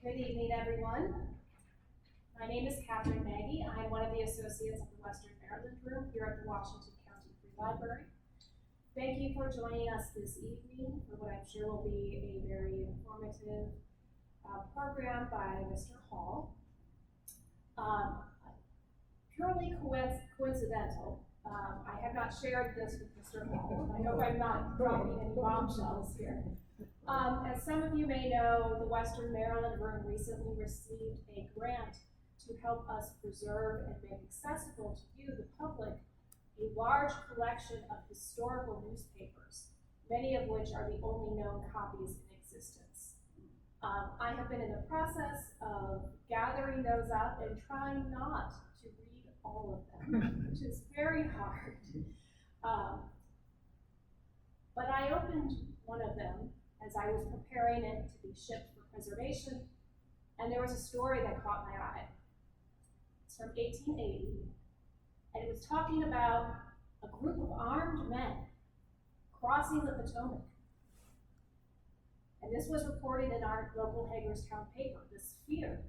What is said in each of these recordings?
Good evening, everyone. My name is Catherine Nagy. I'm one of the associates of the Western Maryland Room here at the Washington County Free Library. Thank you for joining us this evening for what I'm sure will be a very informative program by Mr. Hall. Purely coincidental. I have not shared this with Mr. Hall. I hope I'm not dropping any bombshells here. As some of you may know, the Western Maryland Room recently received a grant to help us preserve and make accessible to you, the public, a large collection of historical newspapers, many of which are the only known copies in existence. I have been in the process of gathering those up and trying not to read all of them, which is very hard. But I opened one of them as I was preparing it to be shipped for preservation, and there was a story that caught my eye. It's from 1880, and it was talking about a group of armed men crossing the Potomac. And this was reported in our local Hagerstown paper, this fear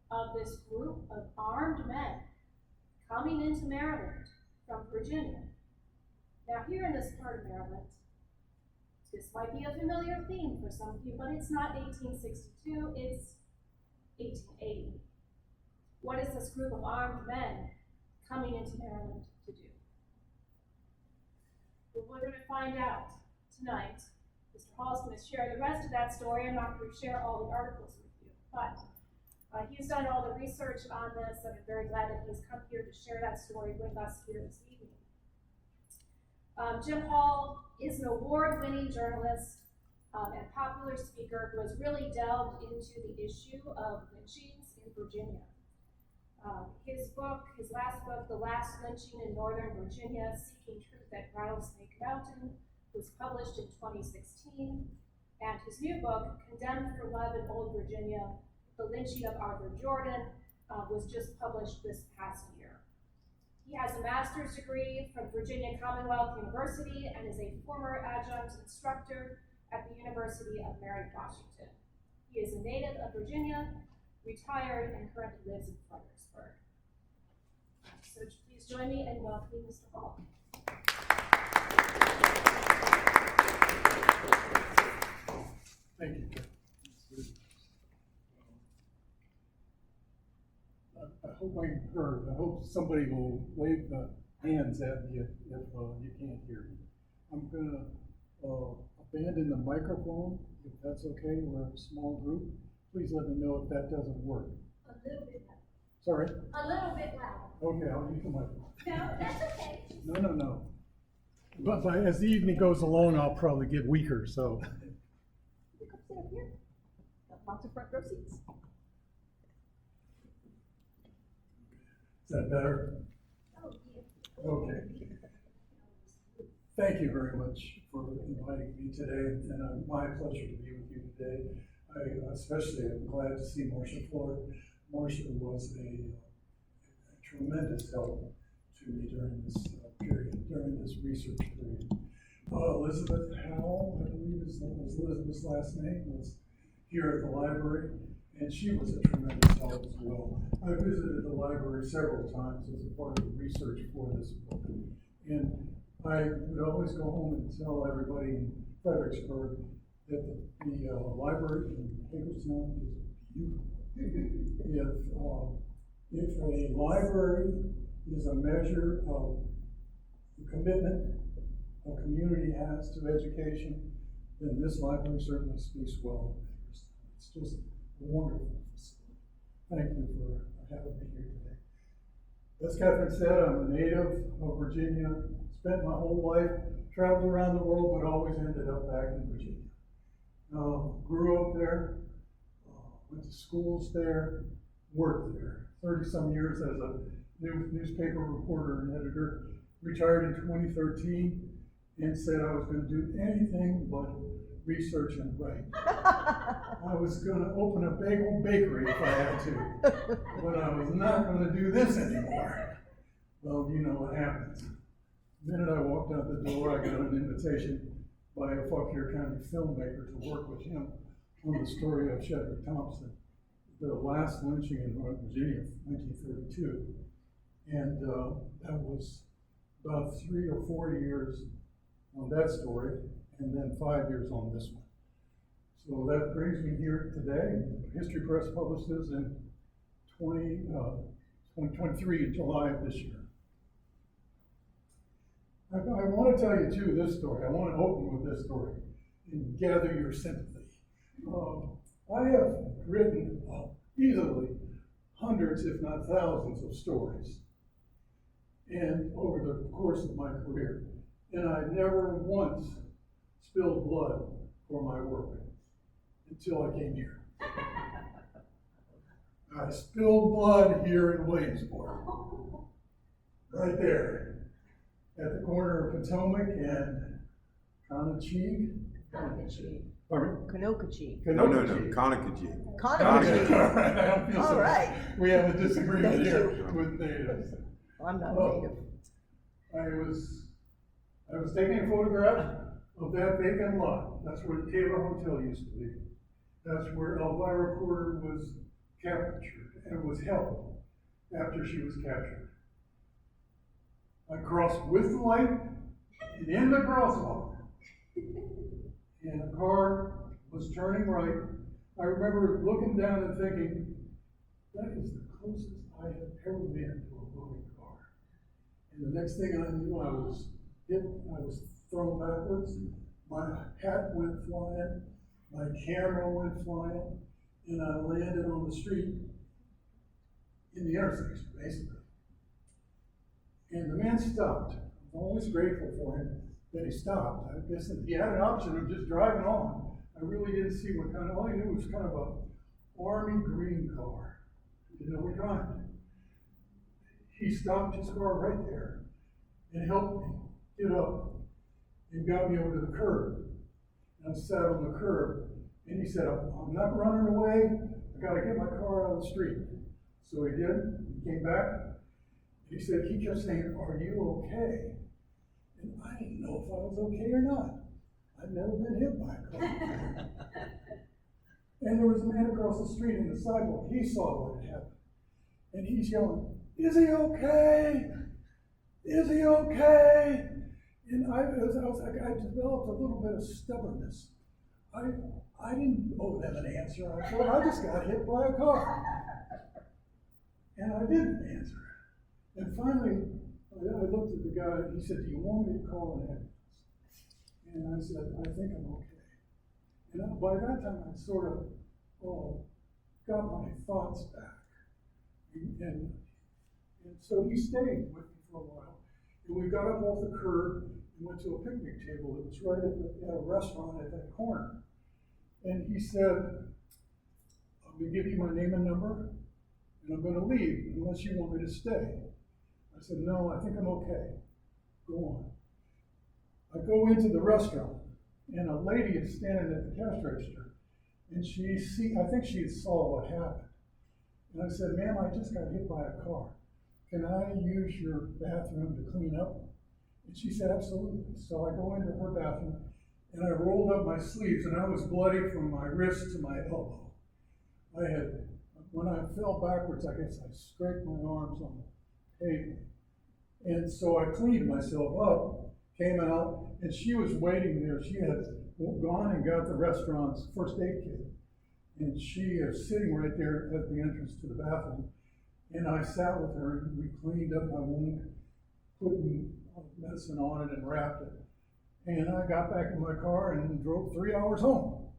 of this group of armed men coming into Maryland from Virginia. Now here in this part of Maryland, this might be a familiar theme for some of you, but it's not 1862, it's 1880. What is this group of armed men coming into Maryland to do? Well, we're going to find out tonight. Mr. Hall is going to share the rest of that story. I'm not going to share all the articles with you, but he's done all the research on this, and I'm very glad that he's come here to share that story with us here this evening. Jim Hall is an award-winning journalist and popular speaker who has really delved into the issue of lynchings in Virginia. His last book, The Last Lynching in Northern Virginia, Seeking Truth at Rattlesnake Mountain, was published in 2016. And his new book, Condemned for Love in Old Virginia, The Lynching of Arthur Jordan, was just published this past year. He has a master's degree from Virginia Commonwealth University and is a former adjunct instructor at the University of Mary Washington. He is a native of Virginia, retired, and currently lives in Fredericksburg. So please join me in welcoming Mr. Hall. Thank you. I hope I'm heard. I hope somebody will wave the hands at me if you can't hear me. I'm going to abandon the microphone, if that's okay. We're a small group. Please let me know if that doesn't work. A little bit loud. Sorry? A little bit loud. Okay, I'll use the microphone. No, that's okay. No. But as the evening goes along, I'll probably get weaker, so. You come sit up here. Got lots of front row seats. Is that better? Oh, yeah. Okay. Thank you very much for inviting me today, and my pleasure to be with you today. I especially am glad to see Marcia Floyd. Marcia was a tremendous help to me during this period, during this research period. Elizabeth Howell, I believe was Elizabeth's last name, was here at the library, and she was a tremendous help as well. I visited the library several times as a part of the research for this book, and I would always go home and tell everybody in Fredericksburg that the library in Hagerstown is beautiful. If a library is a measure of the commitment a community has to education, then this library certainly speaks well of Hagerstown. It's just a wonderful facility. Thank you for having me here today. As Catherine said, I'm a native of Virginia, spent my whole life, traveled around the world, but always ended up back in Virginia. Grew up there, went to schools there, worked there. 30-some years as a newspaper reporter and editor. Retired in 2013 and said I was going to do anything but research and write. I was going to open a bagel bakery if I had to, but I was not going to do this anymore. Well, you know what happens. The minute I walked out the door, I got an invitation by a Fauquier County filmmaker to work with him on the story of Shedrick Thompson. the last lynching in North Virginia, 1932. And that was about 3 or 4 years on that story, and then 5 years on this one. So that brings me here today. History Press published this in 2023 in July of this year. I want to tell you too this story. I want to open with this story and gather your sympathy. I have written easily hundreds, if not thousands, of stories, and over the course of my career, and I never once spilled blood for my work until I came here. I spilled blood here in Williamsport, right there, at the corner of Potomac and Conococheague. Pardon me? Conococheague. No, Conococheague. Conococheague. Conococheague. All right, I don't feel so All bad. right. We have a disagreement Thank here you. with natives. I'm not Oh. native. I was taking a photograph of that vacant lot. That's where the Taylor Hotel used to be. That's where Elvira Porter was captured and was held after she was captured. I crossed with the light and in the crosswalk, and a car was turning right. I remember looking down and thinking, that is the closest I have ever been to a moving car. And the next thing I knew, I was hit, I was thrown backwards, my hat went flying, my camera went flying, and I landed on the street in the intersection, basically. And the man stopped. I'm always grateful for him that he stopped. I guess that he had an option of just driving on. I really didn't see what kind of, all I knew was kind of a army green car. Didn't know what kind. He stopped his car right there and helped me get up and got me over to the curb. And I sat on the curb, and he said, I'm not running away. I got to get my car out of the street. So he did. He came back. He said, he kept saying, are you okay? And I didn't know if I was okay or not. I'd never been hit by a car. And there was a man across the street in the sidewalk. He saw what had happened. And he's yelling, is he okay? Is he okay? And I developed a little bit of stubbornness. I didn't owe them an answer. I thought I just got hit by a car. And I didn't answer. And finally, I looked at the guy, and he said, do you want me to call an ambulance? And I said, I think I'm okay. And by that time, I sort of got my thoughts back. And so he stayed with me for a while. And we got up off the curb and went to a picnic table that was right at a restaurant at that corner. And he said, I'm going to give you my name and number, and I'm going to leave unless you want me to stay. I said, no, I think I'm okay. Go on. I go into the restaurant, and a lady is standing at the cash register, and I think she saw what happened. And I said, ma'am, I just got hit by a car. Can I use your bathroom to clean up? And she said, absolutely. So I go into her bathroom, and I rolled up my sleeves, and I was bloody from my wrist to my elbow. When I fell backwards, I guess I scraped my arms on the pavement. And so I cleaned myself up, came out, and she was waiting there. She had gone and got the restaurant's first aid kit. And she is sitting right there at the entrance to the bathroom. And I sat with her, and we cleaned up my wound, put medicine on it and wrapped it. And I got back in my car and drove 3 hours home.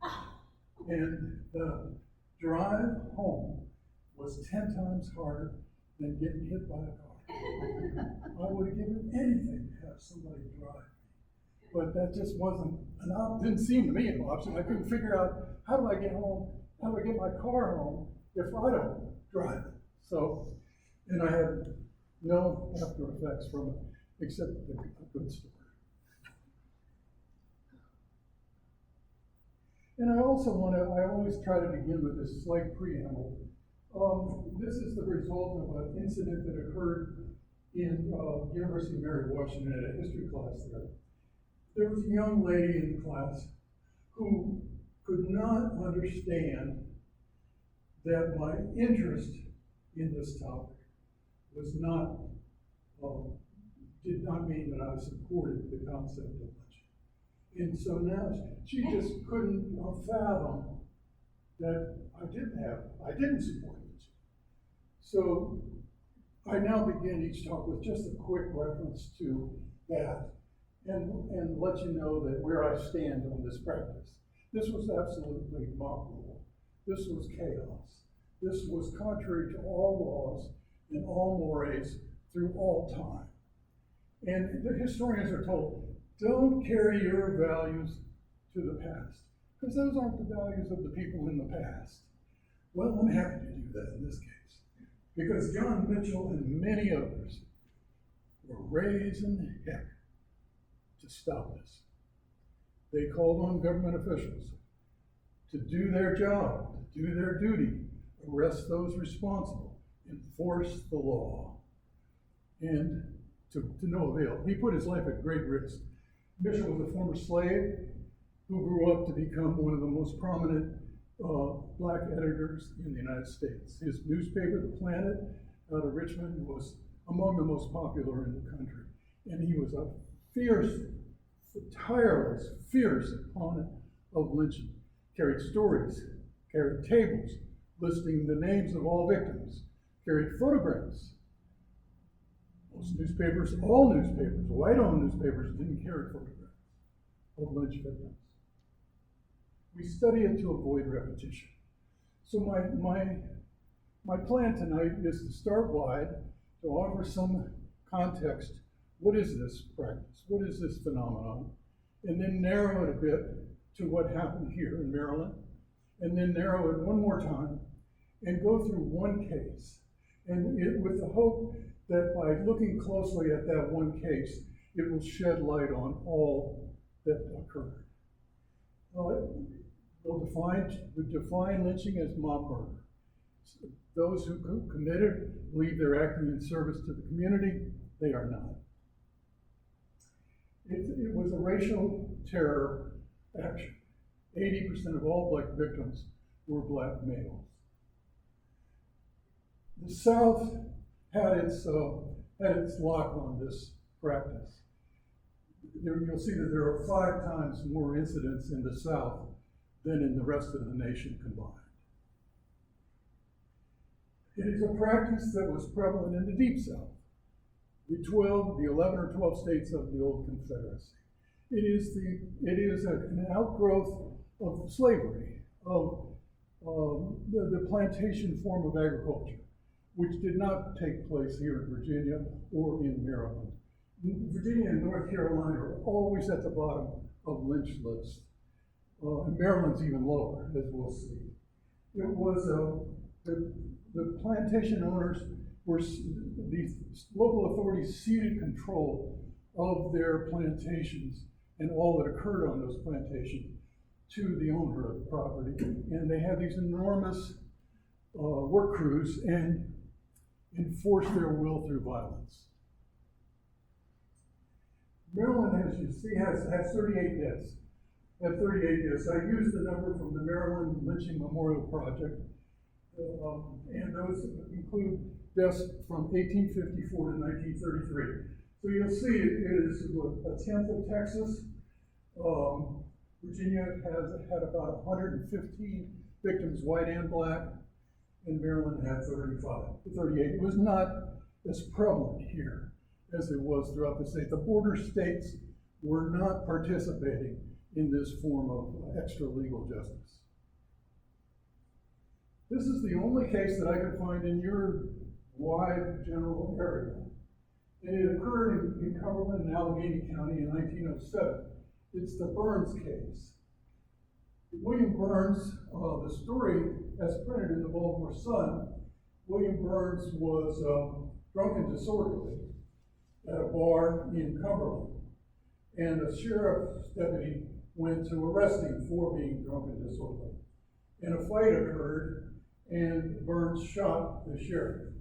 And the drive home was 10 times harder than getting hit by a car. I would have given anything to have somebody drive me. But that just wasn't an option, didn't seem to me an option. I couldn't figure out, how do I get home? How do I get my car home if I don't drive it? So, and I had no after effects from it, except a good story. And I also I always try to begin with this slight preamble. This is the result of an incident that occurred in University of Mary Washington at a history class there. There was a young lady in the class who could not understand that my interest in this topic was not, did not mean that I supported the concept of lynching. And so now she just couldn't fathom that I didn't support lynching. So I now begin each talk with just a quick reference to that and let you know that where I stand on this practice. This was absolutely mock rule. This was chaos. This was contrary to all laws and all mores through all time. And the historians are told, don't carry your values to the past, because those aren't the values of the people in the past. Well, I'm happy to do that in this case, because John Mitchell and many others were raising heck to stop this. They called on government officials to do their job, to do their duty, arrest those responsible, enforce the law, and to no avail. He put his life at great risk. Mitchell was a former slave who grew up to become one of the most prominent black editors in the United States. His newspaper, The Planet, out of Richmond, was among the most popular in the country. And he was a fierce, tireless, fierce opponent of lynching. Carried stories, carried tables listing the names of all victims, carried photographs. Most newspapers, all newspapers, white-owned newspapers, didn't carry photographs of lynch victims. We study it to avoid repetition. So my plan tonight is to start wide, to offer some context. What is this practice? What is this phenomenon? And then narrow it a bit to what happened here in Maryland, and then narrow it one more time and go through one case. And with the hope that by looking closely at that one case, it will shed light on all that occurred. We'll define lynching as mob murder. So those who committed believe they're acting in service to the community. They are not. It was a racial terror action. 80% of all black victims were black males. The South had its lock on this practice. You'll see that there are 5 times more incidents in the South than in the rest of the nation combined. It is a practice that was prevalent in the Deep South, the 11 or 12 states of the old Confederacy. It is an outgrowth of slavery, of the plantation form of agriculture, which did not take place here in Virginia or in Maryland. Virginia and North Carolina are always at the bottom of lynch lists. And Maryland's even lower, as we'll see. It was the plantation owners the local authorities ceded control of their plantations and all that occurred on those plantations to the owner of the property. And they had these enormous work crews and enforced their will through violence. Maryland, as you see, has 38 deaths. At 38 deaths. I used the number from the Maryland Lynching Memorial Project, and those include deaths from 1854 to 1933. So you'll see it is a tenth of Texas. Virginia has had about 115 victims, white and black, and Maryland had 38. It was not as prevalent here as it was throughout the state. The border states were not participating in this form of extra legal justice. This is the only case that I could find in your wide general area. And it occurred in Cumberland and Allegheny County in 1907. It's the Burns case. William Burns, the story as printed in the Baltimore Sun, William Burns was drunk and disorderly at a bar in Cumberland. And a sheriff's deputy went to arrest him for being drunk and disorderly. And a fight occurred, and Burns shot the sheriff.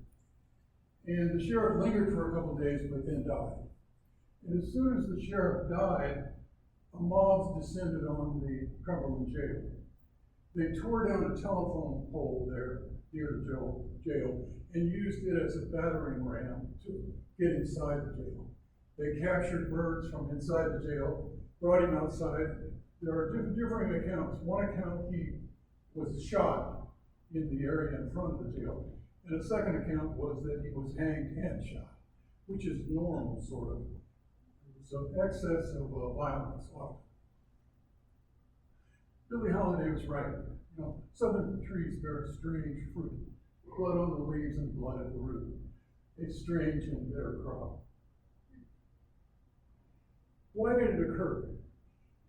And the sheriff lingered for a couple of days, but then died. And as soon as the sheriff died, a mob descended on the Cumberland jail. They tore down a telephone pole there near the jail and used it as a battering ram to get inside the jail. They captured Burns from inside the jail, brought him outside. There are differing accounts. One account, he was shot in the area in front of the jail. And a second account was that he was hanged and shot, which is normal, sort of. So excess of violence often. Billie Holiday was right. You know, southern trees bear strange fruit, blood on the leaves and blood at the root. A strange and bitter crop. Why did it occur?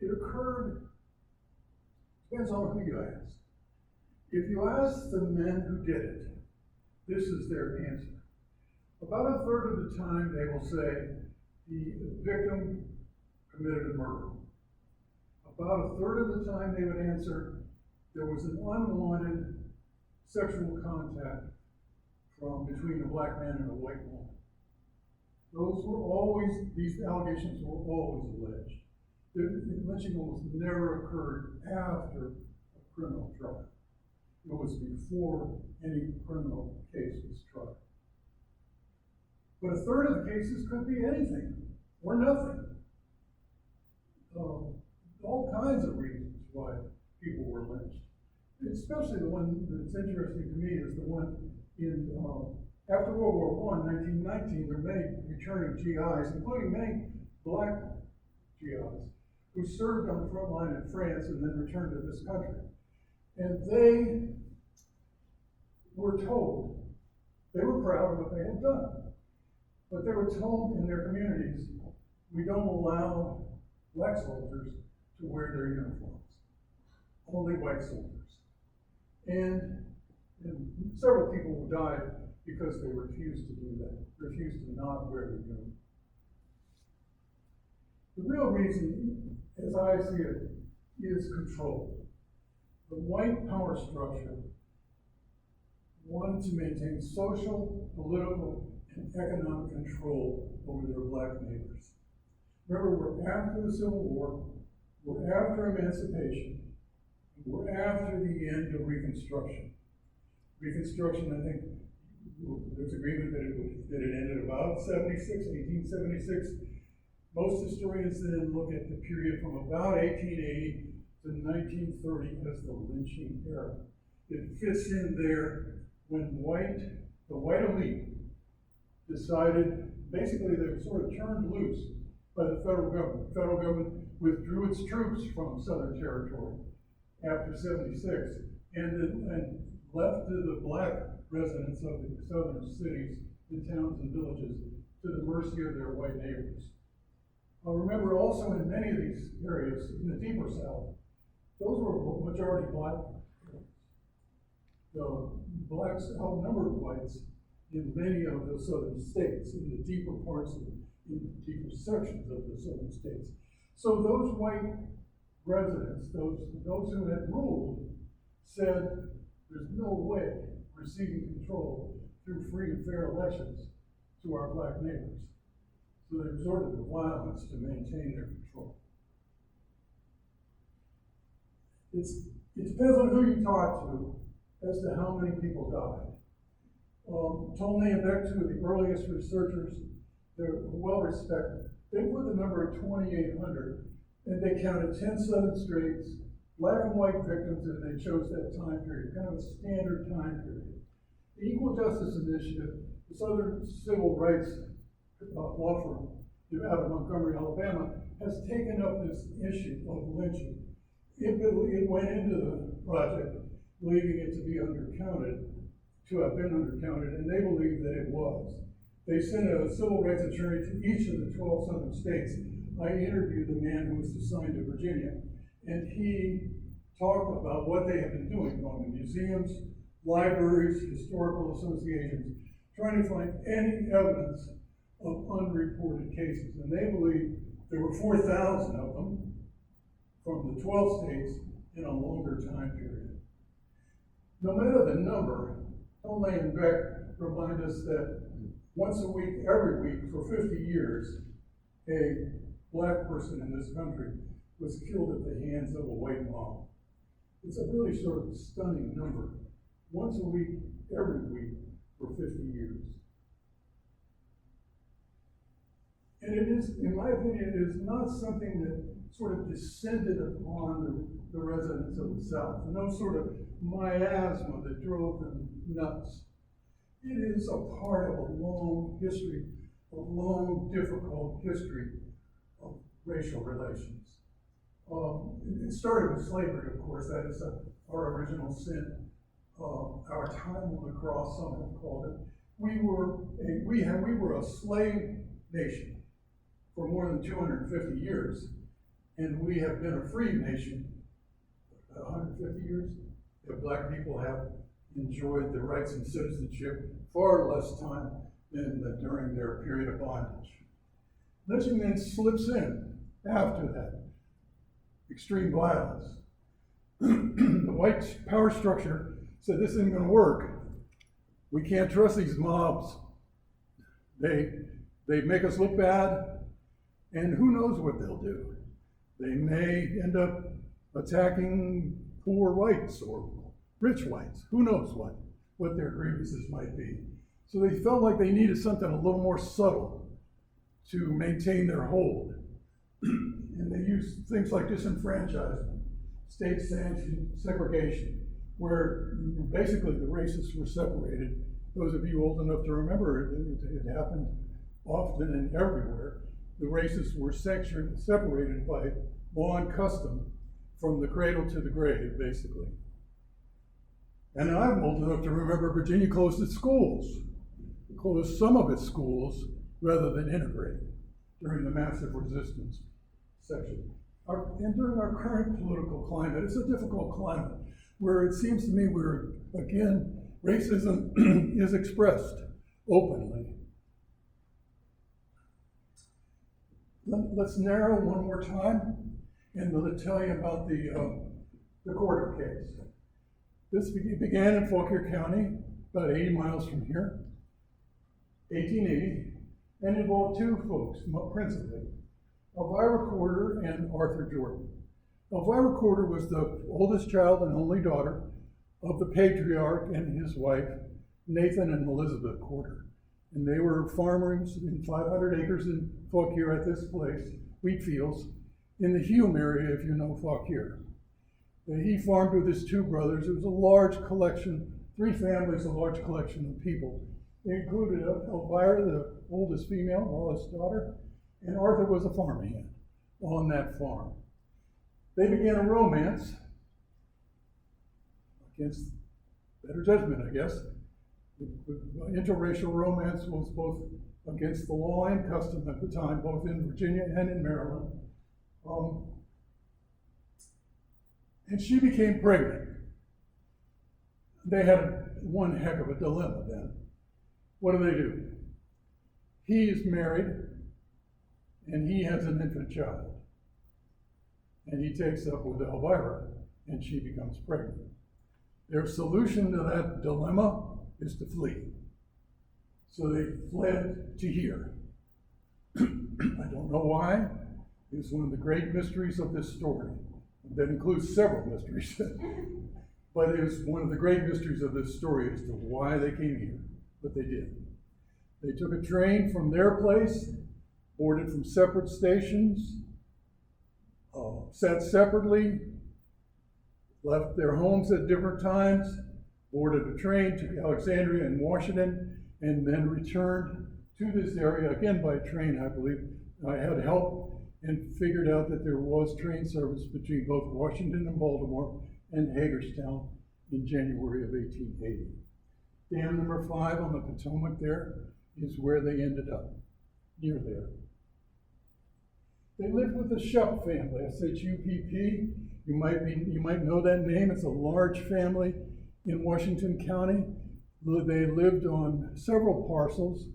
It occurred, depends on who you ask. If you ask the men who did it, this is their answer. About a third of the time they will say the victim committed a murder. About a third of the time they would answer there was an unwanted sexual contact between a black man and a white woman. These allegations were always alleged. Lynching almost never occurred after a criminal trial. It was before any criminal case was tried. But a third of the cases could be anything or nothing. All kinds of reasons why people were lynched. Especially the one that's interesting to me is the one in, after World War I, 1919, there were many returning GIs, including many black GIs, who served on the front line in France and then returned to this country. And they were told, they were proud of what they had done, but they were told in their communities, we don't allow black soldiers to wear their uniforms, only white soldiers. And several people died because they refused to do that, refused to not wear their uniform. The real reason, as I see it, is control. The white power structure wanted to maintain social, political, and economic control over their black neighbors. Remember, we're after the Civil War, we're after emancipation, we're after the end of Reconstruction. Reconstruction, I think, there's agreement that it ended about 1876. Most historians then look at the period from about 1880 to 1930 as the lynching era. It fits in there when the white elite decided, basically they were sort of turned loose by the federal government. The federal government withdrew its troops from Southern Territory after 76 and left to the black residents of the southern cities, the towns and villages, to the mercy of their white neighbors. Remember also in many of these areas, in the deeper south, those were majority black areas. The blacks outnumbered whites in many of the southern states, in the deeper parts in the deeper sections of the southern states. So those white residents, those who had ruled, said there's no way we're ceding control through free and fair elections to our black neighbors. So they resorted to violence to maintain their control. It depends on who you talk to as to how many people died. Tolney and Beck, two of the earliest researchers, they're well respected. They put the number at 2,800, and they counted 10 southern states, black and white victims, and they chose that time period, kind of a standard time period. The Equal Justice Initiative, the Southern Civil Rights law firm out of Montgomery, Alabama, has taken up this issue of lynching. It went into the project believing it to be undercounted, to have been undercounted, and they believe that it was. They sent a civil rights attorney to each of the 12 southern states. I interviewed the man who was assigned to Virginia, and he talked about what they have been doing, going to museums, libraries, historical associations, trying to find any evidence of unreported cases. And they believe there were 4,000 of them from the 12 states in a longer time period. No matter the number, Tolney and Beck remind us that once a week, every week, for 50 years, a black person in this country was killed at the hands of a white mob. It's a really sort of stunning number. Once a week, every week, for 50 years. And it is, in my opinion, it is not something that sort of descended upon the residents of the South. No sort of miasma that drove them nuts. It is a part of a long history, a long, difficult history of racial relations. It started with slavery, of course. That is our original sin. Our time on the cross, some have called it. We were a slave nation for more than 250 years, and we have been a free nation about 150 years. That black people have enjoyed the rights and citizenship far less time than during their period of bondage. Lynching then slips in after that extreme violence. The white power structure said this isn't going to work. We can't trust these mobs. They make us look bad, and who knows what they'll do. They may end up attacking poor whites or rich whites. Who knows what their grievances might be. So they felt like they needed something a little more subtle to maintain their hold. And they used things like disenfranchisement, state-sanctioned segregation, where basically the races were separated. Those of you old enough to remember it happened often and everywhere. The races were separated by law and custom from the cradle to the grave, basically. And I'm old enough to remember Virginia closed its schools, closed some of its schools rather than integrate during the massive resistance section. And during our current political climate, it's a difficult climate where it seems to me racism is expressed openly. Let's narrow one more time, and we'll tell you about the Corder case. This began in Fauquier County, about 80 miles from here, 1880, and involved two folks, principally, Elvira Corder and Arthur Jordan. Elvira Corder was the oldest child and only daughter of the patriarch and his wife, Nathan and Elizabeth Corder. And they were farmers in 500 acres in Fauquier at this place, wheat fields, in the Hume area, if you know Fauquier. He farmed with his two brothers. It was a large collection, 3 families, a large collection of people. They included Elvira, the oldest female, oldest daughter, and Arthur was a farmhand on that farm. They began a romance against better judgment, I guess. Interracial romance was both against the law and custom at the time, both in Virginia and in Maryland. And she became pregnant. They had one heck of a dilemma then. What do? He is married, and he has an infant child. And he takes up with Elvira, and she becomes pregnant. Their solution to that dilemma is to flee. So they fled to here. I don't know why. It's one of the great mysteries of this story. That includes several mysteries. But it is one of the great mysteries of this story as to why they came here. But they did. They took a train from their place, boarded from separate stations, sat separately, left their homes at different times, boarded a train to Alexandria and Washington, and then returned to this area, again by train, I believe. I had help and figured out that there was train service between both Washington and Baltimore and Hagerstown in January of 1880. Dam number 5 on the Potomac there is where they ended up, near there. They lived with the Shupp family, S-H-U-P-P. You might know that name. It's a large family in Washington County. They lived on several parcels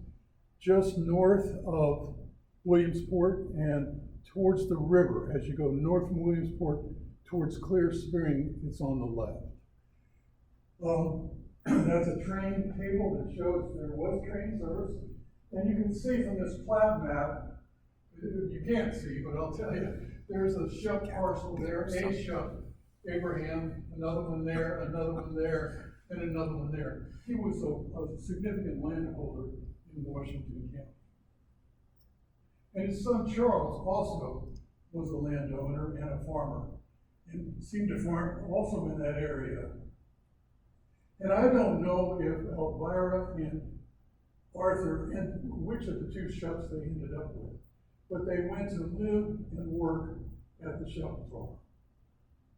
just north of Williamsport and towards the river. As you go north from Williamsport towards Clear Spring, it's on the left. That's a train table that shows there was train service. And you can see from this plat map, you can't see, but I'll tell you, there's a Shupp parcel there, a Shupp, Abraham, another one there, another one there, and another one there. He was a significant landholder in Washington County. And his son Charles also was a landowner and a farmer, and seemed to farm also in that area. And I don't know if Elvira and Arthur, and which of the two shops they ended up with, but they went to live and work at the shop farm.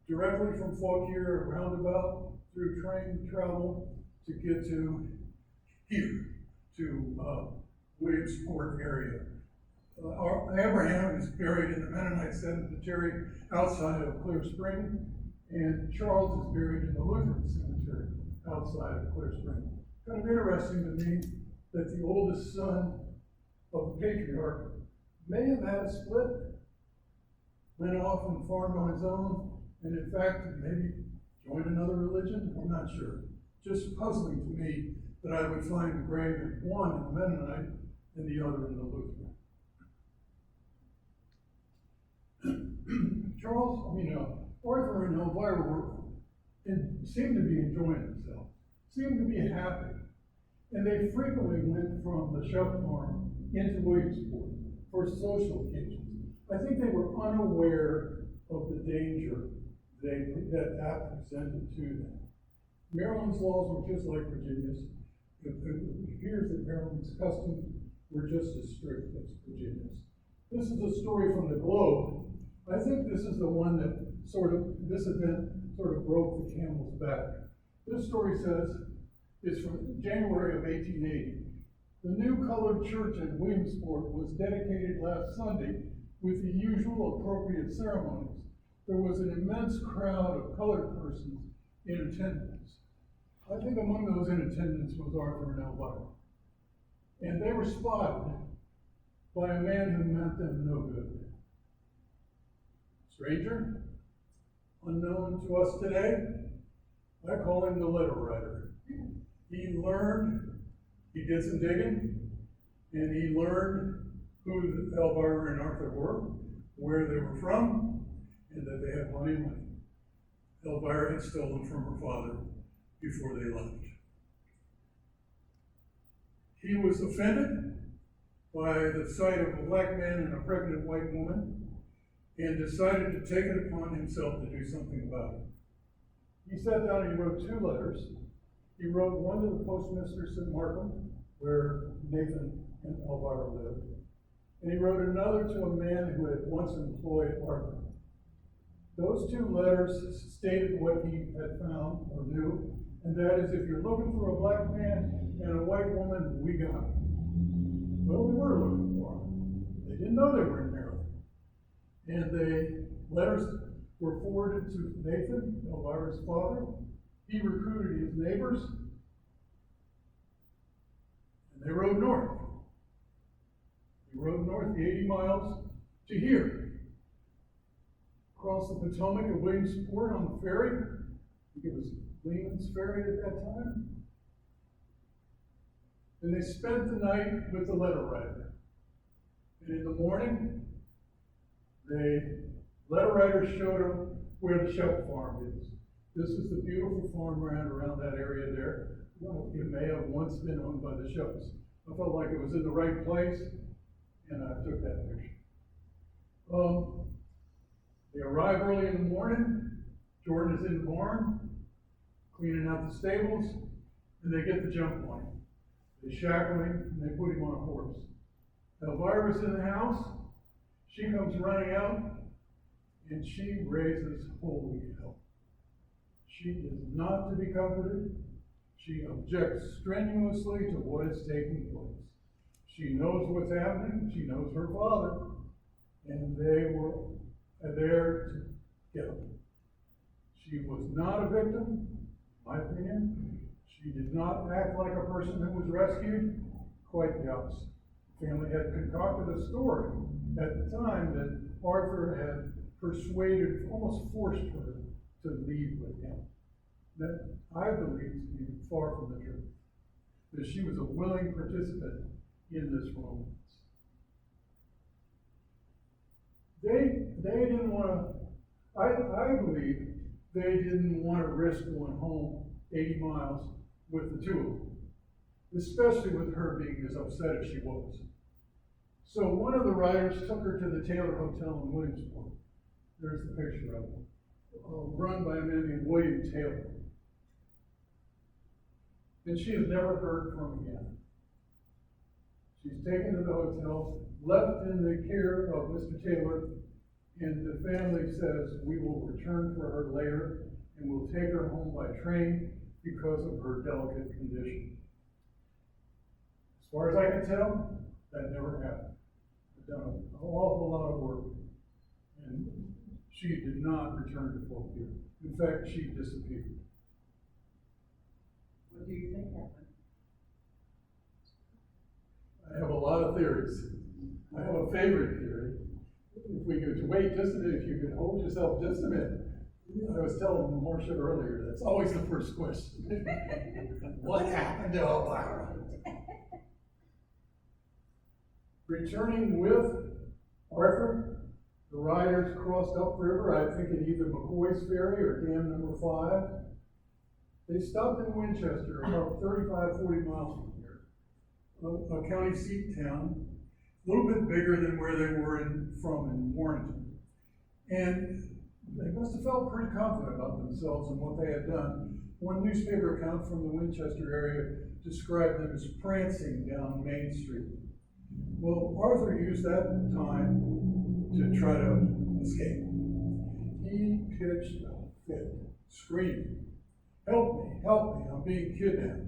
Directly from Fauquier, roundabout, through train travel to get to here, to Williamsport area. Abraham is buried in the Mennonite Cemetery outside of Clear Spring, and Charles is buried in the Lutheran Cemetery outside of Clear Spring. Kind of interesting to me that the oldest son of the patriarch may have had a split, went off and farmed on his own, and in fact, maybe joined another religion. I'm not sure. Just puzzling to me that I would find a grave in one in the Mennonite and the other in the Lutheran. Arthur and Elvira seemed to be enjoying themselves, seemed to be happy. And they frequently went from the shop farm into Williamsport for social occasions. I think they were unaware of the danger that presented to them. Maryland's laws were just like Virginia's. It appears that Maryland's customs were just as strict as Virginia's. This is a story from the Globe. I think this is the one that this event sort of broke the camel's back. This story says, it's from January of 1880. The new colored church at Williamsport was dedicated last Sunday with the usual appropriate ceremonies. There was an immense crowd of colored persons in attendance. I think among those in attendance was Arthur and Elvira. And they were spotted by a man who meant them no good. Stranger, unknown to us today, I call him the letter writer. He did some digging, and he learned who Elvira and Arthur were, where they were from, and that they had plenty of money. Elvira had stolen from her father before they left. He was offended by the sight of a black man and a pregnant white woman, and decided to take it upon himself to do something about it. He sat down and he wrote 2 letters. He wrote one to the postmistress at St. Markham, where Nathan and Elvira lived. And he wrote another to a man who had once employed Arthur. Those 2 letters stated what he had found or knew, and that is, if you're looking for a black man and a white woman, we got them. Well, we were looking for them. They didn't know they were in Maryland. And the letters were forwarded to Nathan, Elvira's father. He recruited his neighbors, and they rode north. They rode north the 80 miles to here. Across the Potomac at Williamsport on the ferry. I think it was Lehman's Ferry at that time. And they spent the night with the letter writer. And in the morning, the letter writer showed them where the shop farm is. This is the beautiful farmland around that area there. Well, it may have once been owned by the Shows. I felt like it was in the right place, and I took that picture. They arrive early in the morning. Jordan is in the barn, cleaning out the stables, and they get the jump on him. They shackle him, and they put him on a horse. Elvira's in the house. She comes running out, and she raises holy hell. She is not to be comforted. She objects strenuously to what is taking place. She knows what's happening. She knows her father, and they were there to get him. She was not a victim, in my opinion. She did not act like a person who was rescued. Quite the opposite. The family had concocted a story at the time that Arthur had persuaded, almost forced her to leave with him. That I believe to be far from the truth. That she was a willing participant in this romance. They didn't want to, I believe they didn't want to risk going home 80 miles with the two of them, especially with her being as upset as she was. So one of the riders took her to the Taylor Hotel in Williamsport. There's the picture of it, run by a man named William Taylor. And she is never heard from again. She's taken to the hotel, left in the care of Mr. Taylor, and the family says, we will return for her later, and we'll take her home by train because of her delicate condition. As far as I can tell, that never happened. I've done an awful lot of work, and she did not return to Fort Pierce. In fact, she disappeared. What do you think happened? I have a lot of theories. I have a favorite theory. If we could wait just a minute, if you could hold yourself just a minute. I was telling Marcia earlier, that's always the first question. What happened to Elvira? Returning with Arthur, the riders crossed upriver, I think in either McCoy's Ferry or Dam Number 5. They stopped in Winchester, about 35, 40 miles from here, a county seat town, a little bit bigger than where they were from in Warrenton. And they must have felt pretty confident about themselves and what they had done. One newspaper account from the Winchester area described them as prancing down Main Street. Well, Arthur used that time to try to escape. He pitched a fit, screaming, help me, I'm being kidnapped.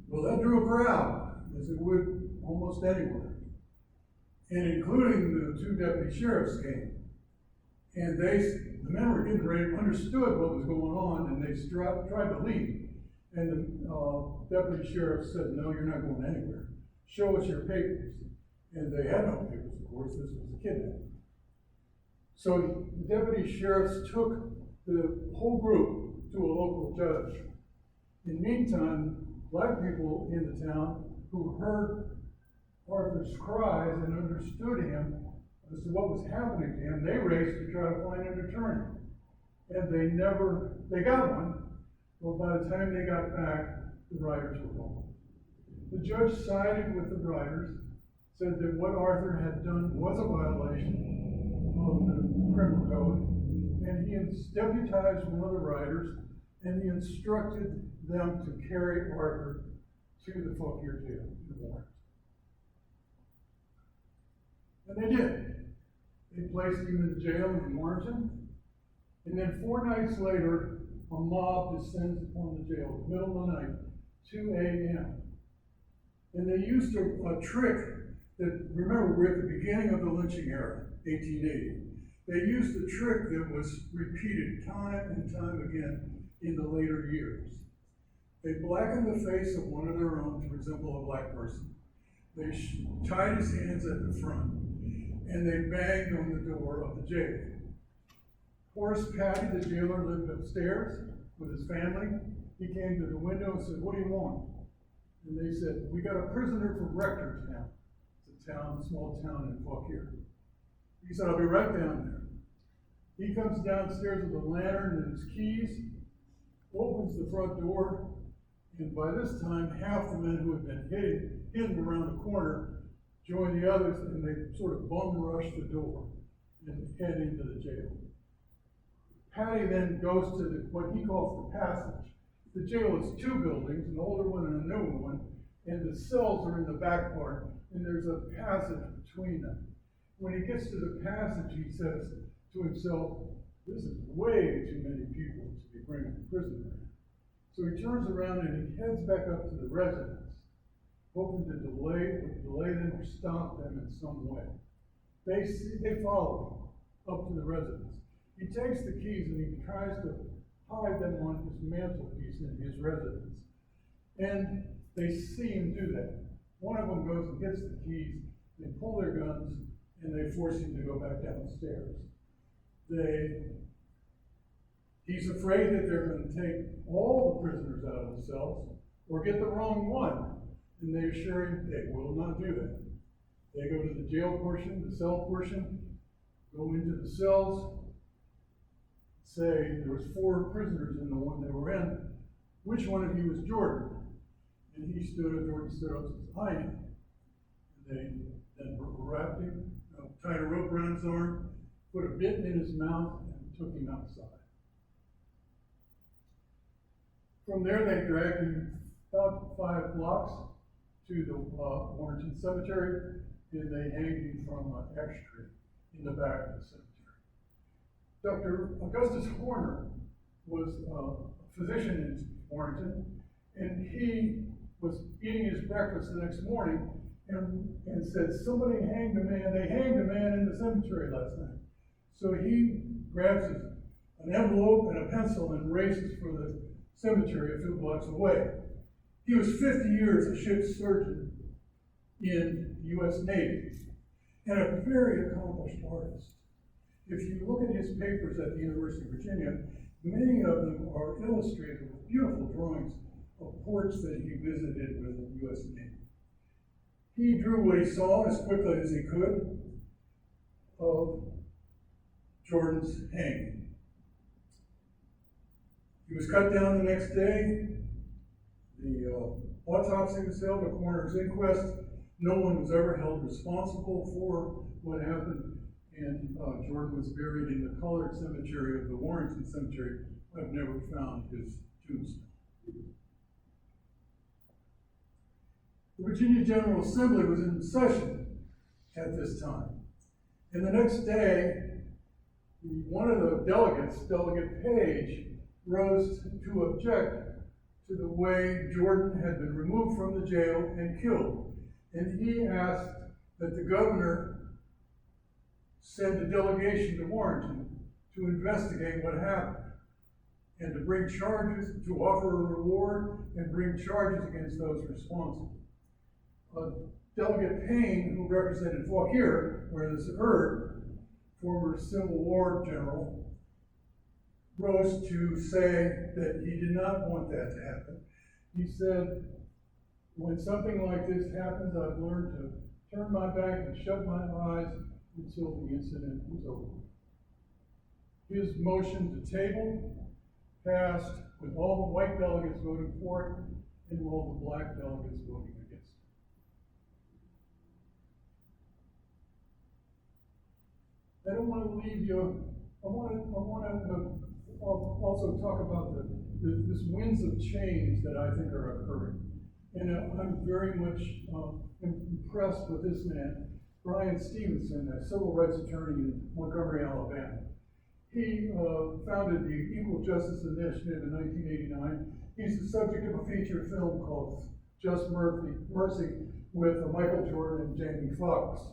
Well, that drew a crowd, as it would almost anywhere. And including the two deputy sheriffs came. And the men were getting ready, understood what was going on, and they tried to leave. And the deputy sheriff said, no, you're not going anywhere. Show us your papers. And they had no papers, of course, this was a kidnapping. So the deputy sheriffs took the whole group to a local judge. In the meantime, black people in the town who heard Arthur's cries and understood him as to what was happening to him, they raced to try to find an attorney. And they got one, but by the time they got back, the riders were gone. The judge sided with the riders, said that what Arthur had done was a violation of the criminal code, and he deputized one of the riders, and he instructed them to carry Arthur to the Fauquier jail in Warren. And they did. They placed him in the jail in Warrenton, and then 4 nights later, a mob descends upon the jail, middle of the night, 2 a.m. And they used a trick that, remember, we're at the beginning of the lynching era, 1880. They used a trick that was repeated time and time again in the later years. They blackened the face of one of their own to resemble a black person. They tied his hands at the front, and they banged on the door of the jail. Horace Patty, the jailer, lived upstairs with his family. He came to the window and said, what do you want? And they said, we got a prisoner from Rectortown. It's a small town in Fauquier. He said, I'll be right down there. He comes downstairs with a lantern and his keys, opens the front door, and by this time, half the men who had been hidden around the corner join the others, and they sort of bum rush the door and head into the jail. Patty then goes to what he calls the passage. The jail is 2 buildings, an older one and a newer one, and the cells are in the back part, and there's a passage between them. When he gets to the passage, he says to himself, this is way too many people to be bringing a prisoner in. So he turns around and he heads back up to the residence, hoping to delay them or stop them in some way. They follow him up to the residence. He takes the keys and he tries to hide them on his mantelpiece in his residence. And they see him do that. One of them goes and gets the keys, they pull their guns, and they force him to go back downstairs. He's afraid that they're going to take all the prisoners out of the cells or get the wrong one. And they assure him they will not do that. They go to the jail portion, the cell portion, go into the cells, say there was 4 prisoners in the one they were in, which one of you is Jordan? And Jordan stood up and says, I am. They then wrapped him, tied a rope around his arm, put a bit in his mouth, and took him outside. From there, they dragged him about 5 blocks to the Warrenton Cemetery, and they hanged him from an ash tree in the back of the cemetery. Dr. Augustus Horner was a physician in Warrenton, and he was eating his breakfast the next morning and said, somebody hanged a man, they hanged a man in the cemetery last night. So he grabs an envelope and a pencil and races for the cemetery a few blocks away. He was 50 years a ship's surgeon in the U.S. Navy and a very accomplished artist. If you look at his papers at the University of Virginia, many of them are illustrated with beautiful drawings of ports that he visited with the U.S. Navy. He drew what he saw as quickly as he could of Jordan's hanging. He was cut down the next day. The autopsy was held, a coroner's inquest. No one was ever held responsible for what happened, and Jordan was buried in the colored cemetery of the Warrenton Cemetery. I've never found his tombstone. The Virginia General Assembly was in session at this time. And the next day, one of the delegates, Delegate Page, rose to object to the way Jordan had been removed from the jail and killed. And he asked that the governor send a delegation to Warrenton to investigate what happened and to bring charges, to offer a reward and bring charges against those responsible. Delegate Payne, who represented Fauquier, where this occurred, former Civil War general, rose to say that he did not want that to happen. He said, when something like this happens, I've learned to turn my back and shut my eyes until the incident was over. His motion to table passed with all the white delegates voting for it and all the black delegates voting against it. I don't want to leave you. I want to also talk about this winds of change that I think are occurring. And I'm very much impressed with this man, Brian Stevenson, a civil rights attorney in Montgomery, Alabama. He founded the Equal Justice Initiative in 1989. He's the subject of a feature film called Just Mercy with Michael Jordan and Jamie Foxx.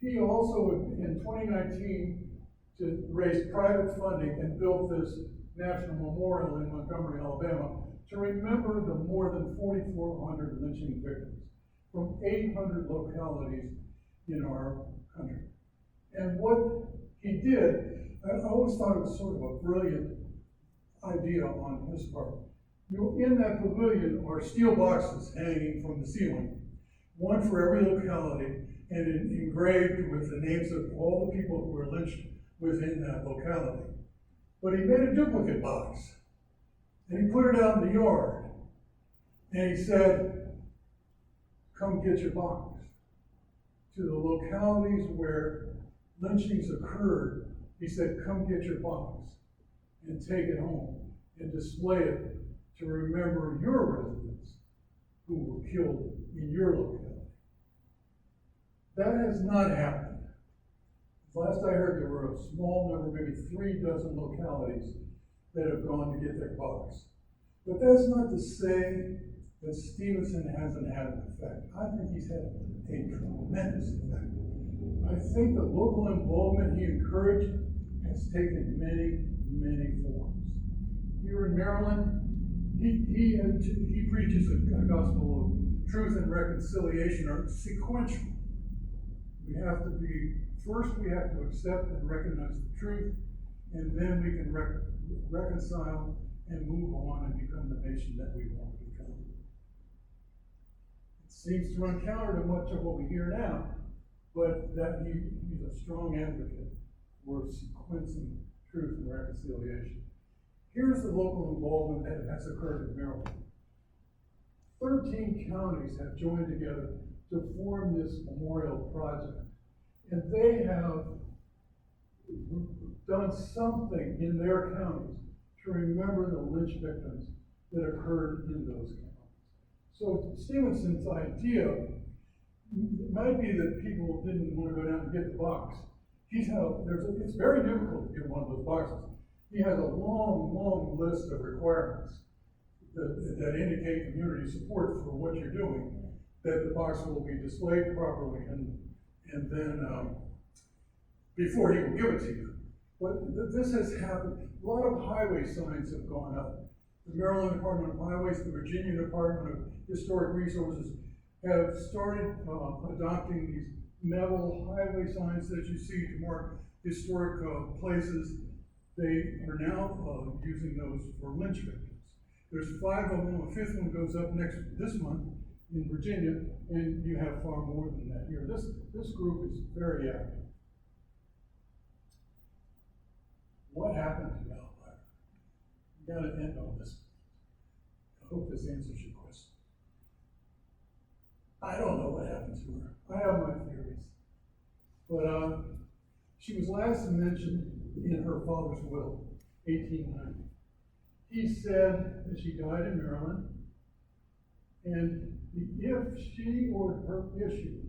He also, in 2019, to raise private funding and built this national memorial in Montgomery, Alabama, to remember the more than 4,400 lynching victims from 800 localities in our country. And what he did, I always thought it was sort of a brilliant idea on his part. In that pavilion are steel boxes hanging from the ceiling, one for every locality, and engraved with the names of all the people who were lynched within that locality. But he made a duplicate box, and he put it out in the yard, and he said, come get your box. To the localities where lynchings occurred, he said, come get your box and take it home and display it to remember your residents who were killed in your locality. That has not happened. Last I heard, there were a small number, maybe 3 dozen localities that have gone to get their box. But that's not to say that Stevenson hasn't had an effect. I think he's had a tremendous effect. I think the local involvement he encouraged has taken many, many forms. Here in Maryland, he preaches a gospel of truth and reconciliation are sequential. We have to accept and recognize the truth, and then we can reconcile and move on and become the nation that we want to become. It seems to run counter to much of what we hear now, but that he's a strong advocate for sequencing truth and reconciliation. Here's the local involvement that has occurred in Maryland. 13 counties have joined together to form this memorial project. And they have done something in their counties to remember the lynch victims that occurred in those counties. So Stevenson's idea, it might be that people didn't want to go down and get the box. It's very difficult to get one of those boxes. He has a long list of requirements that indicate community support for what you're doing, that the box will be displayed properly and then before he will give it to you. But this has happened. A lot of highway signs have gone up. The Maryland Department of Highways, the Virginia Department of Historic Resources have started adopting these metal highway signs that you see to mark historic places. They are now using those for lynch victims. There's 5 of them. A 5th one goes up this month in Virginia, and you have far more than that here. This group is very active. What happened to Alvira? You gotta end on this. I hope this answers your question. I don't know what happened to her. I have my theories. But she was last mentioned in her father's will, 1890. He said that she died in Maryland, and if she or her issue,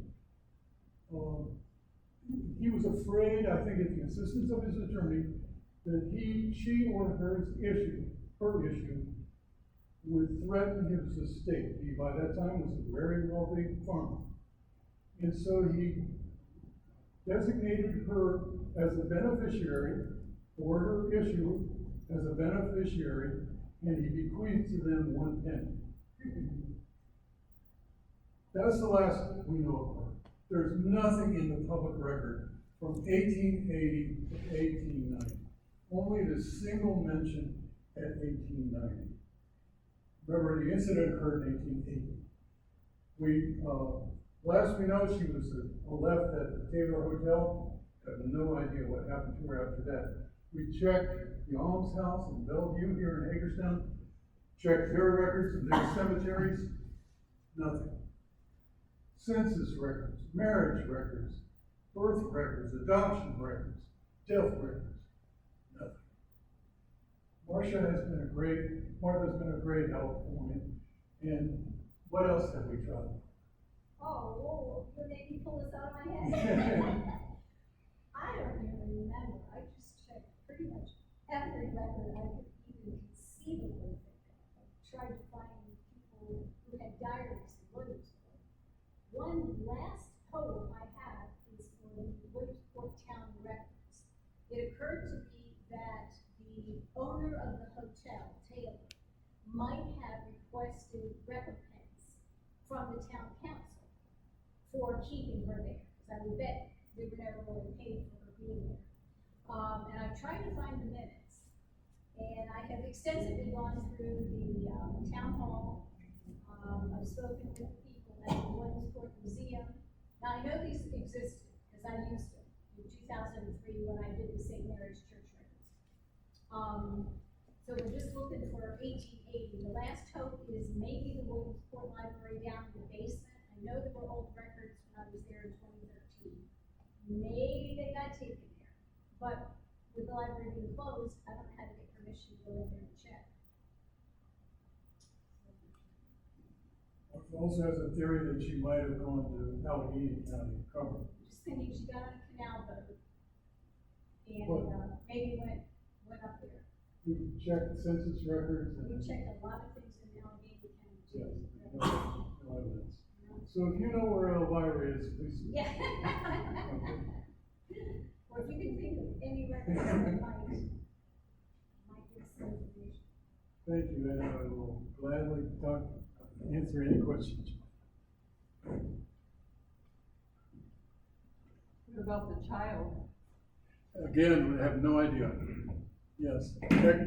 he was afraid, I think at the insistence of his attorney, that she or her issue would threaten his estate. He, by that time, was a very wealthy farmer. And so he designated her as a beneficiary, or her issue as a beneficiary, and he bequeathed to them 1 penny. That's the last we know of her. There's nothing in the public record from 1880 to 1890. Only the single mention at 1890. Remember, the incident occurred in 1880. Last we know, she was left at the Taylor Hotel. Have no idea what happened to her after that. We checked the Alms House in Bellevue here in Hagerstown, checked their records and their cemeteries, nothing. Census records, marriage records, birth records, adoption records, death records, nothing. Martha's been a great help for me. And what else have we tried? Oh, whoa, you made me pull this out of my head. I don't even remember. I just checked pretty much every record I could even conceivably think of. I tried to find people who had diaries in Williamsport. One last hope I have is for the Williamsport Town records. It occurred to me that the owner of the hotel, Taylor, might have requested recompense from the town council for keeping her there, because I would bet they were never really paid for her being there. And I've tried to find the minutes, and I have extensively gone through the town hall. I've spoken with people at the Williamsport Museum. Now I know these existed, because I used them in 2003 when I did the St. Mary's Church records. So we're just looking for 1880. The last hope is maybe the Williamsport Library down in the basement. I know there were old records when I was there in 2013. Maybe they got taken there, but with the library being closed, I don't have to get permission to go in there and check. Martha also has a theory that she might have gone to Allegheny County to cover. Just thinking she got on a canal boat and What? maybe went up there. We checked census records We and checked a lot of things in Allegheny County too. yes, no evidence. So if you know where Elvira is, please. Yeah. Or if you can think of any records that might give some information. Thank you, and I will gladly answer any questions. What about the child? Again, I have no idea. Yes,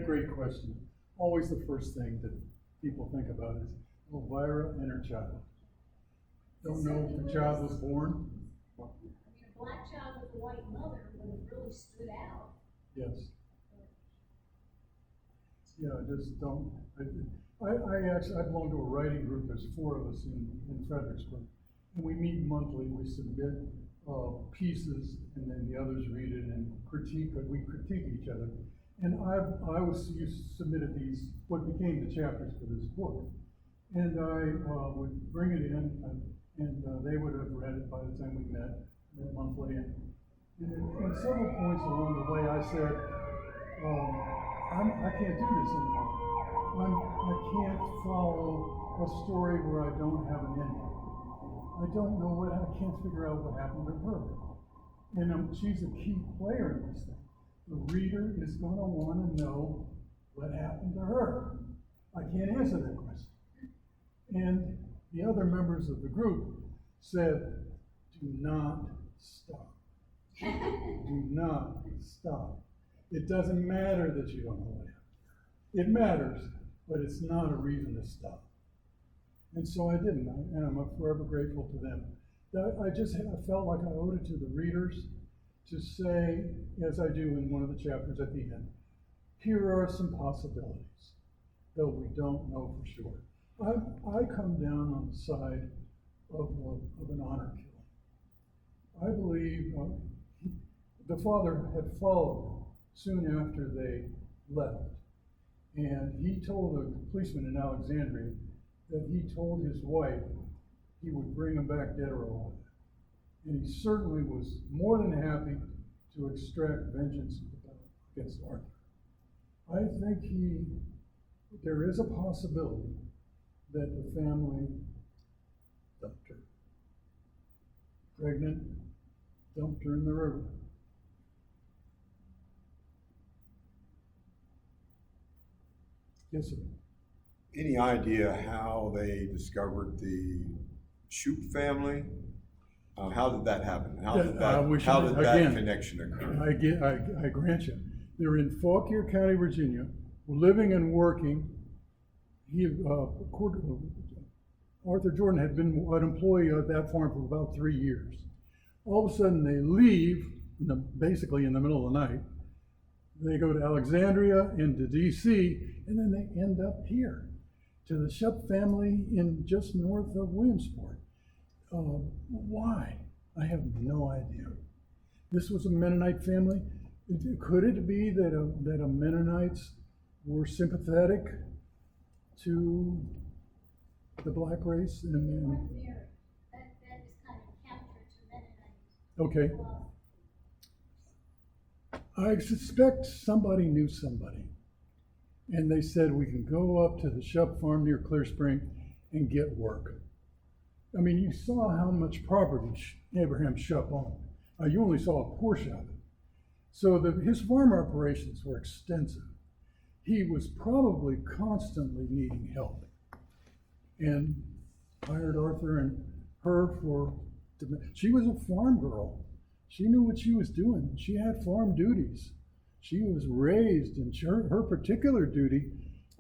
great question. Always the first thing that people think about is Elvira and her child. Don't know if the child was born. I mean, a black child with a white mother would have really stood out. Yes. Yeah, just don't, I belong to a writing group, there's 4 of us in Fredericksburg. And we meet monthly, we submit, pieces, and then the others read it and we critique each other. And you submitted these, what became the chapters for this book. And I, would bring it in, and they would have read it by the time we met monthly. And at several points along the way, I said, I can't do this anymore. I can't follow a story where I don't have an ending. I don't know I can't figure out what happened to her. And she's a key player in this thing. The reader is going to want to know what happened to her. I can't answer that question. And the other members of the group said, do not stop. Do not stop. It doesn't matter that you don't know what happened. It matters, but it's not a reason to stop. And so I didn't, and I'm forever grateful to them. I felt like I owed it to the readers to say, as I do in one of the chapters at the end, here are some possibilities, though we don't know for sure. I come down on the side of an honor killing. I believe the father had followed them soon after they left. And he told the policeman in Alexandria that he told his wife he would bring them back dead or alive. And he certainly was more than happy to extract vengeance against Arthur. I think there is a possibility that the family dumped her. Pregnant, dumped her in the river. Yes, sir. Any idea how they discovered the Shoup family? How did that happen? How did that connection occur? I grant you. They're in Fauquier County, Virginia, living and working. Arthur Jordan had been an employee of that farm for about 3 years. All of a sudden they leave, basically in the middle of the night. They go to Alexandria and to DC, and then they end up here, to the Shoup family in just north of Williamsport. Why? I have no idea. This was a Mennonite family. Could it be that a Mennonites were sympathetic to the black race? They weren't married. That is kind of counter to Mennonite. Okay. I suspect somebody knew somebody. And they said, we can go up to the Shoup farm near Clear Spring and get work. I mean, you saw how much property Abraham Shoup owned. You only saw a portion of it. So his farm operations were extensive. He was probably constantly needing help. And hired Arthur and her she was a farm girl. She knew what she was doing. She had farm duties. She was raised, and her particular duty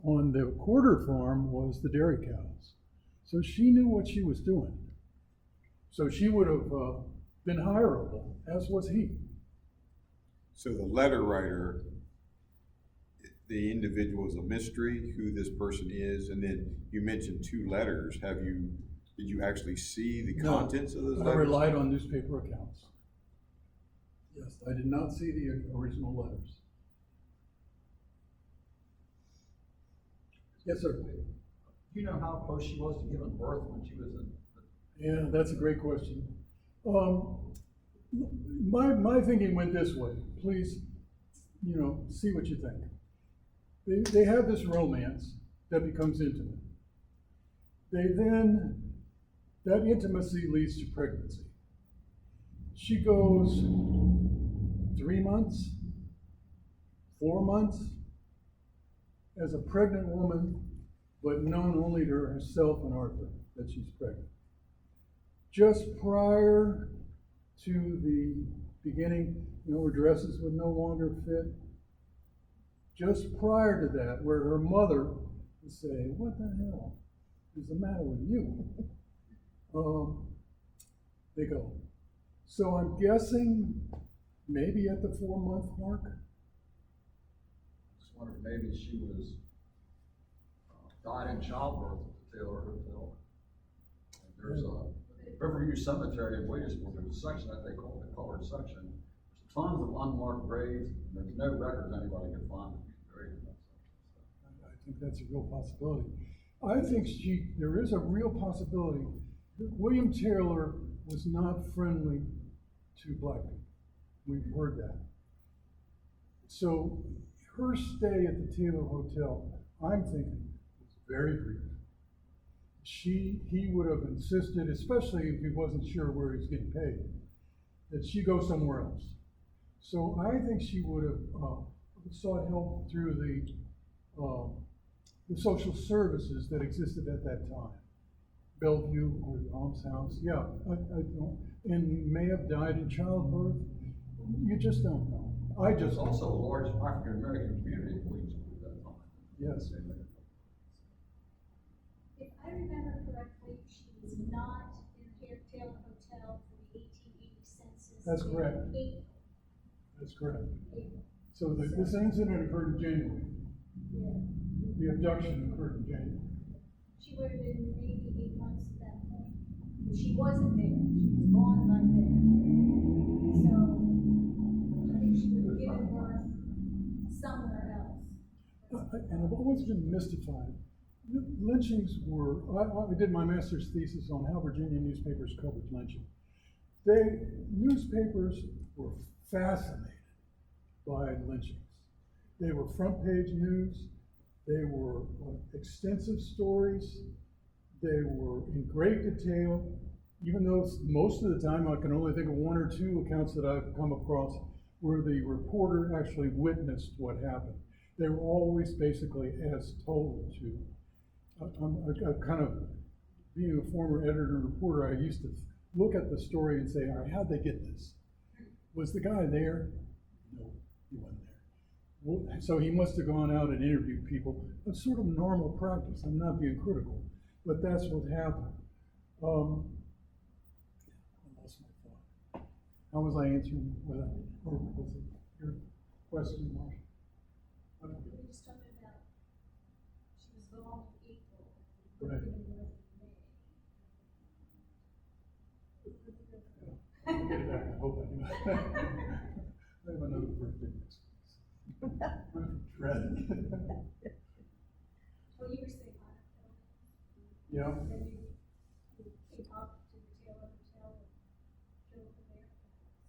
on the quarter farm was the dairy cows. So she knew what she was doing. So she would have been hireable, as was he. So the letter writer, the individual is a mystery, who this person is, and then you mentioned 2 letters. Did you actually see the contents of those letters? I relied on newspaper accounts. Yes, I did not see the original letters. Yes, sir. Do you know how close she was to giving birth when she was in? Yeah, that's a great question. My thinking went this way. Please, see what you think. They have this romance that becomes intimate. That intimacy leads to pregnancy. She goes 3 months, 4 months, as a pregnant woman, but known only to herself and Arthur that she's pregnant. Just prior to the beginning, her dresses would no longer fit. Just prior to that, where her mother would say, what the hell is the matter with you? They go. So I'm guessing maybe at the 4-month mark. Just wondered, maybe she was died in childbirth at the Taylor Hotel. And there's a Riverview Cemetery in Williamsport, there's a section that they call the colored section. There's tons of unmarked graves, and there's no records anybody can find of being buried in that section. I think that's a real possibility. I think there is a real possibility that William Taylor was not friendly to black people. We've heard that. So her stay at the Taylor Hotel, I'm thinking, was very brief. He would have insisted, especially if he wasn't sure where he was getting paid, that she go somewhere else. So I think she would have sought help through the social services that existed at that time. Bellevue or the Alms House, yeah, I don't, and may have died in childbirth. You just don't know. There's also a large African American community in Williamsport at that time. Yes. If I remember correctly, she was not in the Taylor Hotel for the 1880 census. That's in correct. April. That's correct. April. So this incident occurred in January. Yeah. The abduction occurred in January. She would have been maybe 8 months at that point. She wasn't there. She was gone by then. So I think she would have given birth somewhere else. And I've always been mystified. Lynchings were, I did my master's thesis on how Virginia newspapers covered lynching. Newspapers were fascinated by lynchings. They were front page news. They were extensive stories. They were in great detail, even though most of the time I can only think of one or two accounts that I've come across where the reporter actually witnessed what happened. They were always basically as told to. I kind of, being a former editor and reporter, I used to look at the story and say, all right, how'd they get this? Was the guy there? No, he wasn't there. Well, so he must have gone out and interviewed people. It's sort of normal practice. I'm not being critical, but that's what happened. I lost my thought. How was I answering that? Or was it your question, Marsha? We were just talking about she was gone in April. Right. Giving birth in May. I'll get it back. I hope I do. I have another birthday next week. I'm dreading. Well, you were saying, I don't know. Yeah. Then you came up to the Taylor Hotel and killed her there.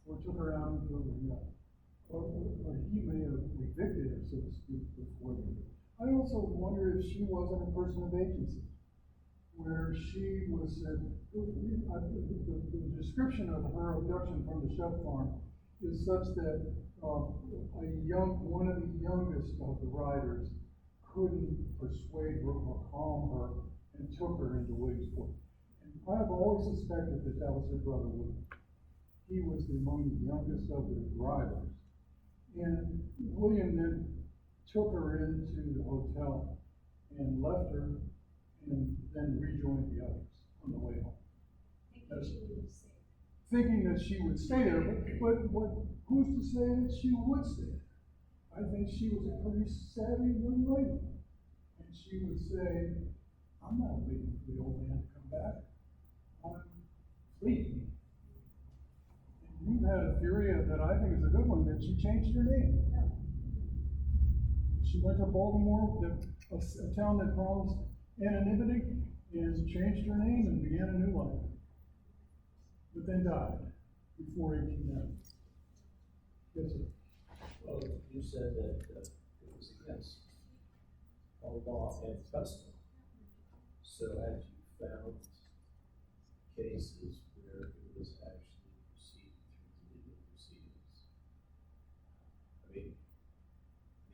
Or took her out and killed her, yeah. Or he may have evicted her, so to speak, before them. I also wonder if she wasn't a person of agency, where she was said, the description of her abduction from the Shep farm is such that one of the youngest of the riders couldn't persuade her or calm her and took her into Williamsport. And I've always suspected that that was her brother William. He was among the youngest of the riders. And William then took her into the hotel and left her and then rejoined the others on the way home. Thinking she would stay. Thinking that she would stay there, but who's to say that she would stay there? I think she was a pretty savvy young lady. And she would say, I'm not waiting for the old man to come back. I'm fleeing. You've had a theory that I think is a good one, that she changed her name. She went to Baltimore, a town that promised anonymity, and changed her name and began a new life. But then died before 1890. Yes, sir. Well, you said that it was against all law and custom. So have you found cases where it was actually proceeded through legal proceedings? I mean,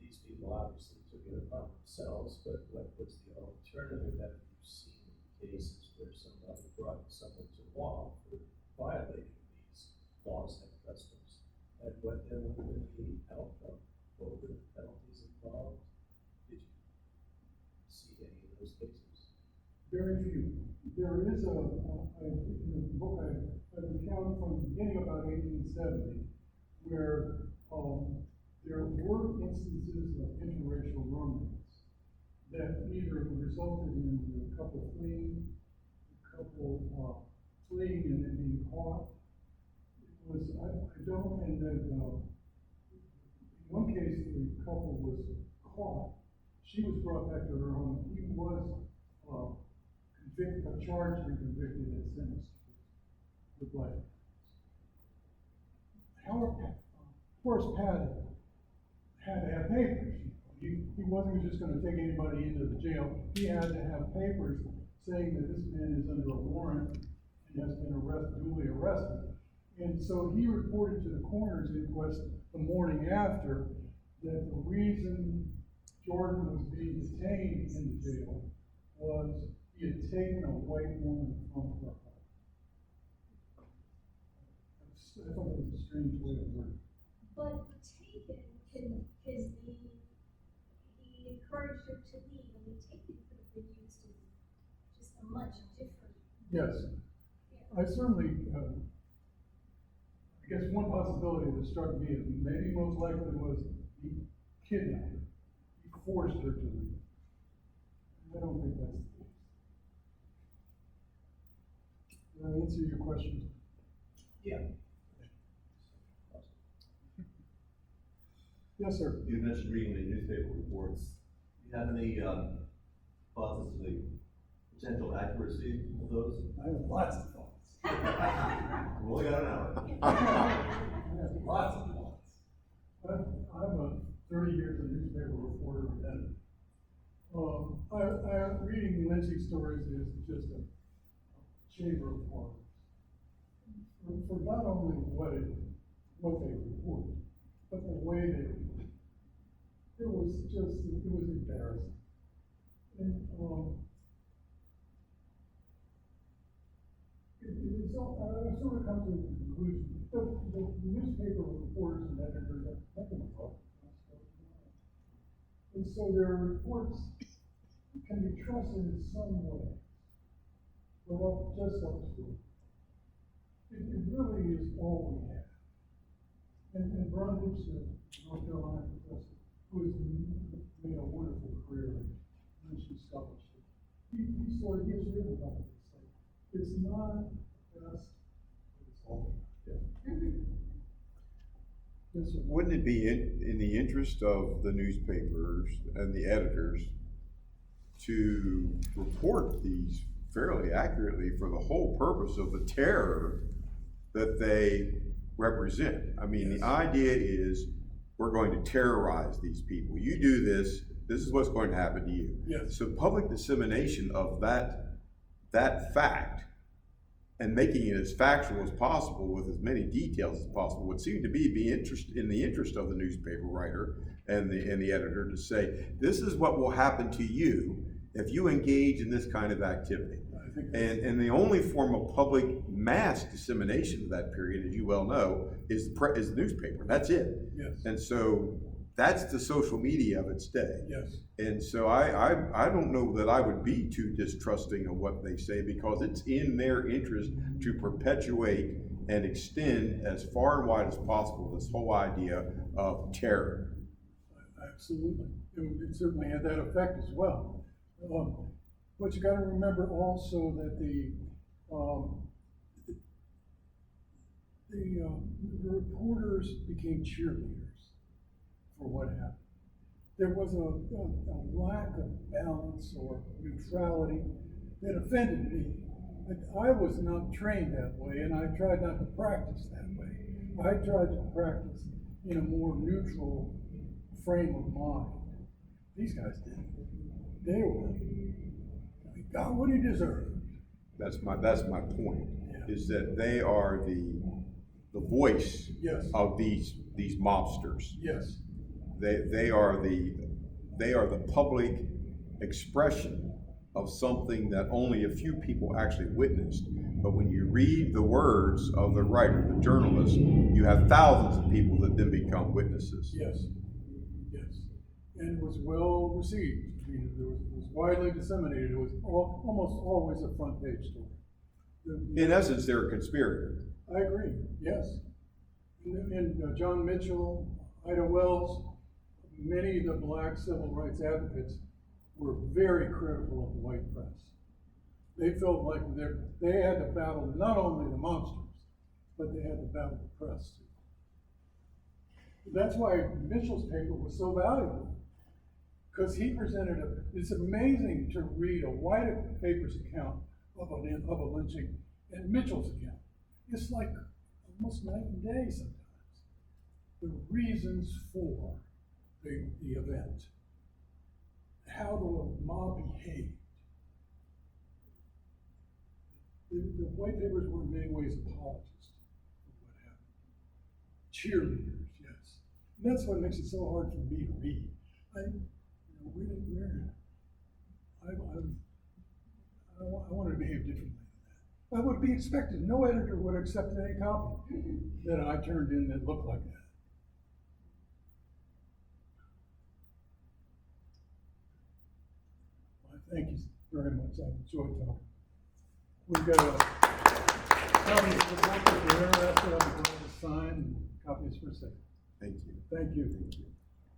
these people obviously took it upon themselves, but what was the alternative? Have you seen cases where somebody brought someone to law for violating these laws and customs? And what then would have been the outcome? What were the penalties involved? Did you see any of those cases? Very few. There is in the book I recounted from the beginning about 1870, where there were instances of interracial romance that either resulted in a couple fleeing and then being caught. It was, I don't, and then, in one case, the couple was caught. She was brought back to her home. He was, charged and convicted and sentenced to life. However, of course, Pat had to have papers. He wasn't just gonna take anybody into the jail. He had to have papers saying that this man is under a warrant and has been duly arrested. And so he reported to the coroner's inquest the morning after that the reason Jordan was being detained in the jail was he had taken a white woman from her home. I thought it was a strange way of wording. But taken is he encouraged her to leave. I mean, taken could have been used as just a much different. Yes, Yeah. I certainly, I guess one possibility that struck me, and maybe most likely, was he kidnapped her. He forced her to leave. I don't think that's the case. Did I answer your question? Yeah. Yes, sir. You mentioned reading the newspaper reports. Do you have any thoughts as to the potential accuracy of those? I have lots of thoughts. We've only got an hour. I have lots of thoughts. I'm a 30 years a newspaper reporter and editor. Reading lynching stories is just a chamber of horrors. For not only what they report, but the way they report. It was embarrassing. And, I sort of come to the conclusion, the newspaper reporters and editors are nothing about it. And so their reports can be trusted in some way. Well, just up to it. It really is all we have. And Brundage, the North Carolina professor, who has made a wonderful career in lynching scholarship, he sort of gives written about it. It's not just, it's all we have. Yes, sir. Wouldn't it be in the interest of the newspapers and the editors to report these fairly accurately for the whole purpose of the terror that they represent? I mean, Yes. The idea is we're going to terrorize these people. You do this, this is what's going to happen to you. Yes. So public dissemination of that fact and making it as factual as possible with as many details as possible would seem to be in the interest of the newspaper writer and the editor to say, this is what will happen to you if you engage in this kind of activity. And the only form of public mass dissemination of that period, as you well know, is the newspaper. That's it. Yes. And so that's the social media of its day. Yes. And so I don't know that I would be too distrusting of what they say, because it's in their interest to perpetuate and extend as far and wide as possible this whole idea of terror. Absolutely. It certainly had that effect as well. But you got to remember also that the reporters became cheerleaders for what happened. There was a lack of balance or neutrality that offended me. I was not trained that way, and I tried not to practice that way. I tried to practice in a more neutral frame of mind. These guys didn't. They got what he deserved. That's my point. Yeah. Is that they are the voice Yes. of these mobsters. Yes. They are the public expression of something that only a few people actually witnessed. But when you read the words of the writer, the journalist, you have thousands of people that then become witnesses. Yes. Yes. And it was well received. I mean, it was widely disseminated. It was almost always a front page story. In essence, they're a conspirator. I agree. Yes. And John Mitchell, Ida Wells, many of the black civil rights advocates were very critical of the white press. They felt like they had to battle not only the monsters, but they had to battle the press too. That's why Mitchell's paper was so valuable, because he presented it's amazing to read a white paper's account of a lynching and Mitchell's account. It's like almost night and day sometimes. The reasons for the event, how the mob behaved. The white papers were in many ways apologists for what happened. Cheerleaders, yes. And that's what makes it so hard for me to read. I wanted to behave differently than that. I would be expected. No editor would accept any copy that I turned in that looked like that. Well, thank you very much. I enjoyed talking. We've got a copy of the book if you're interested. I'm going to sign, and copies for sale. Thank you. Thank you. Thank you.